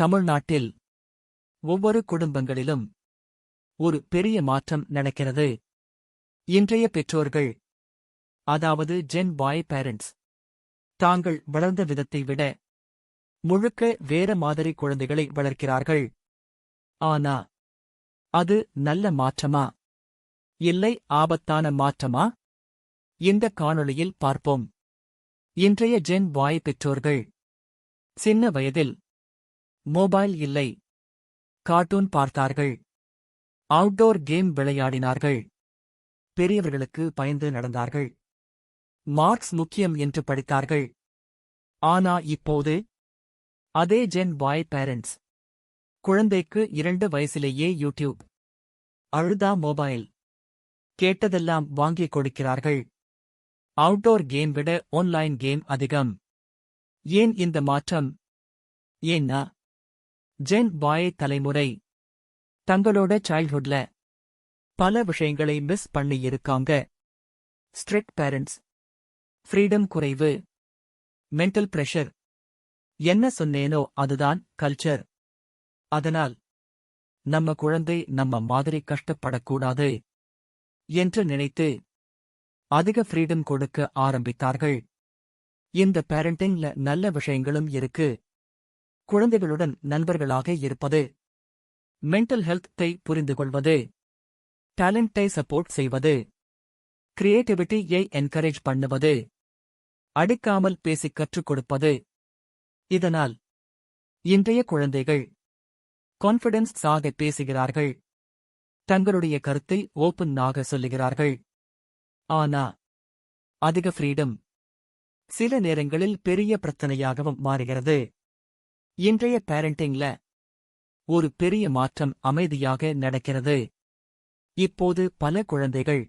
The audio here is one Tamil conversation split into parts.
தமிழ்நாட்டில் ஒவ்வொரு குடும்பங்களிலும் ஒரு பெரிய மாற்றம் நடக்கிறது. இன்றைய பெற்றோர்கள், அதாவது ஜென் பாய் பேரண்ட்ஸ், தாங்கள் வளர்ந்த விதத்தை விட முழுக்க வேற மாதிரி குழந்தைகளை வளர்க்கிறார்கள். ஆனா அது நல்ல மாற்றமா, இல்லை ஆபத்தான மாற்றமா? இந்த காணொளியில் பார்ப்போம். இன்றைய ஜென் பாய் பெற்றோர்கள் சின்ன வயதில் மொபைல் இல்லை, கார்ட்டூன் பார்த்தார்கள், அவுட்டோர் கேம் விளையாடினார்கள், பெரியவர்களுக்கு பயந்து நடந்தார்கள், மார்க்ஸ் முக்கியம் என்று படித்தார்கள். ஆனா இப்போது அதே ஜென் பாய் பேரண்ட்ஸ் குழந்தைக்கு 2 வயசிலேயே யூடியூப், அழுதா மொபைல், கேட்டதெல்லாம் வாங்கிக் கொடுக்கிறார்கள். அவுட்டோர் கேம் விட ஆன்லைன் கேம் அதிகம். ஏன் இந்த மாற்றம்? ஏன்னா ஜென் பாய் தலைமுறை தங்களோட சைல்ட்ஹுட்ல பல விஷயங்களை மிஸ் பண்ணியிருக்காங்க. ஸ்ட்ரிக்ட் பேரண்ட்ஸ், ஃப்ரீடம் குறைவு, மென்டல் பிரஷர், என்ன சொன்னேனோ அதுதான் கல்ச்சர். அதனால் நம்ம குழந்தை நம்ம மாதிரி கஷ்டப்படக்கூடாது என்று நினைத்து அதிக ஃப்ரீடம் கொடுக்க ஆரம்பித்தார்கள். இந்த பேரண்டிங்ல நல்ல விஷயங்களும் இருக்கு. குழந்தைகளுடன் நண்பர்களாக இருப்பது, மென்டல் ஹெல்த்தை புரிந்துகொள்வது, டேலண்டை சப்போர்ட் செய்வது, கிரியேட்டிவிட்டியை என்கரேஜ் பண்ணுவது, அடிக்காமல் பேசிக் கற்றுக் கொடுப்பது. இதனால் இன்றைய குழந்தைகள் கான்ஃபிடன்ஸ் ஆக பேசுகிறார்கள், தங்களுடைய கருத்தை ஓப்பனாக சொல்லுகிறார்கள். ஆனா அதிக ஃப்ரீடம் சில நேரங்களில் பெரிய பிரச்சனையாகவும் மாறுகிறது. இன்றைய பேரண்டிங்ல ஒரு பெரிய மாற்றம் அமைதியாக நடக்கிறது. இப்போது பல குழந்தைகள்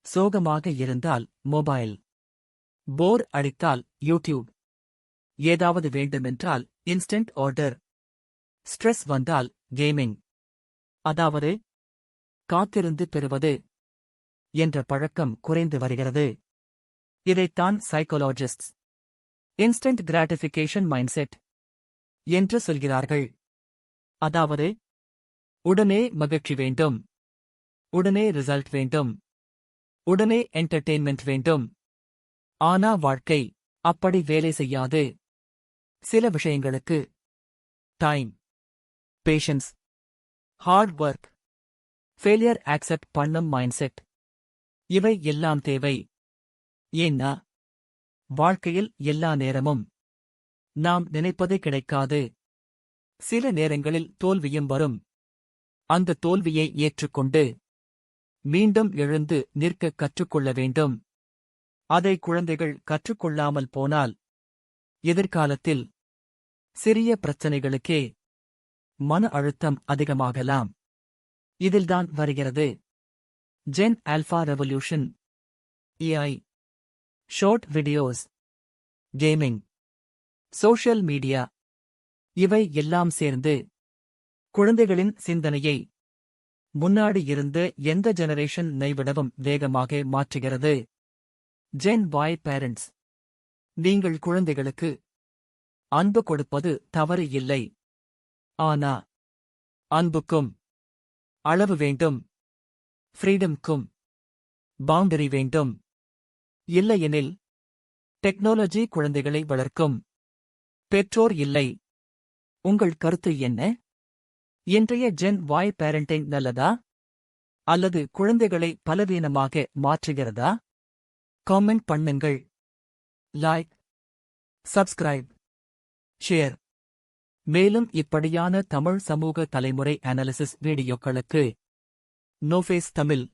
சோகமாக இருந்தால் மொபைல், போர் அடித்தால் யூடியூப், ஏதாவது வேண்டுமென்றால் இன்ஸ்டன்ட் ஆர்டர், ஸ்ட்ரெஸ் வந்தால் கேமிங், அதாவது காத்திருந்து பெறுவது என்ற பழக்கம் குறைந்து வருகிறது. இதைத்தான் சைக்காலஜிஸ்ட்ஸ் இன்ஸ்டன்ட் கிராட்டிஃபிகேஷன் மைண்ட்செட் என்று சொல்கிறார்கள். அதாவது உடனே மகிழ்ச்சி வேண்டும், உடனே ரிசல்ட் வேண்டும், உடனே என்டர்டெயின்மெண்ட் வேண்டும். ஆனா வாழ்க்கை அப்படி வேலை செய்யாது. சில விஷயங்களுக்கு time, patience, hard work, failure accept பண்ணும் மைண்ட்செட், இவை எல்லாம் தேவை. ஏன்னா வாழ்க்கையில் எல்லா நேரமும் நாம் நினைப்பது கிடைக்காது. சில நேரங்களில் தோல்வியும் வரும். அந்த தோல்வியை ஏற்றுக்கொண்டு மீண்டும் எழுந்து நிற்க கற்றுக்கொள்ள வேண்டும். அதை குழந்தைகள் கற்றுக்கொள்ளாமல் போனால் எதிர்காலத்தில் சிறிய பிரச்சனைகளுக்கே மன அழுத்தம் அதிகமாகலாம். இதில்தான் வருகிறது Gen Alpha revolution. AI, short videos, gaming, social media, இவை எல்லாம் சேர்ந்து குழந்தைகளின் சிந்தனையை முன்னாடி இருந்த எந்த ஜெனரேஷன் விடவும் வேகமாக மாற்றுகிறது. ஜென் பாய் பேரண்ட்ஸ், நீங்கள் குழந்தைகளுக்கு அன்பு கொடுப்பது தவறு இல்லை. ஆனா அன்புக்கும் அளவு வேண்டும், ஃப்ரீடம்க்கும் பவுண்டரி வேண்டும். இல்லையெனில் டெக்னாலஜி குழந்தைகளை வளர்க்கும், பெற்றோர் இல்லை. உங்கள் கருத்து என்ன? இன்றைய ஜென் வாய் பேரண்டிங் நல்லதா, அல்லது குழந்தைகளை பலவீனமாக மாற்றுகிறதா? காமெண்ட் பண்ணுங்கள். Like, subscribe, share. மேலும் இப்படியான தமிழ் சமூக தலைமுறை அனாலிசிஸ் வீடியோக்களுக்கு நோஃபேஸ் தமிழ்